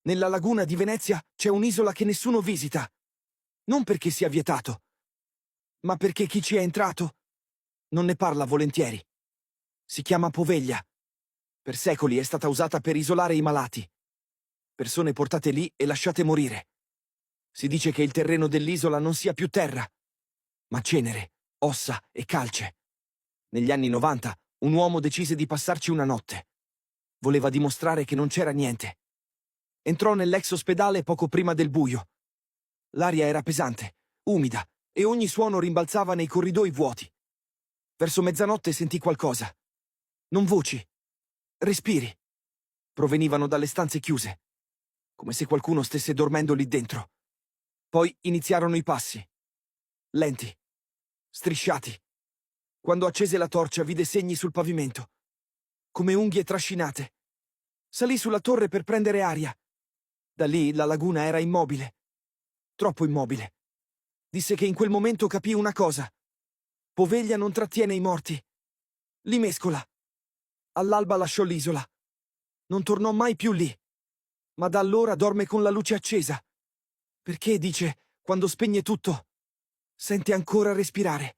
Nella laguna di Venezia c'è un'isola che nessuno visita. Non perché sia vietato, ma perché chi ci è entrato non ne parla volentieri. Si chiama Poveglia. Per secoli è stata usata per isolare i malati. Persone portate lì e lasciate morire. Si dice che il terreno dell'isola non sia più terra, ma cenere, ossa e calce. Negli anni 90 un uomo decise di passarci una notte. Voleva dimostrare che non c'era niente. Entrò nell'ex ospedale poco prima del buio. L'aria era pesante, umida, e ogni suono rimbalzava nei corridoi vuoti. Verso mezzanotte sentì qualcosa. Non voci, respiri. Provenivano dalle stanze chiuse, come se qualcuno stesse dormendo lì dentro. Poi iniziarono i passi. Lenti, strisciati. Quando accese la torcia vide segni sul pavimento, come unghie trascinate. Salì sulla torre per prendere aria. Da lì la laguna era immobile. Troppo immobile. Disse che in quel momento capì una cosa. Poveglia non trattiene i morti. Li mescola. All'alba lasciò l'isola. Non tornò mai più lì. Ma da allora dorme con la luce accesa. Perché, dice, quando spegne tutto, sente ancora respirare.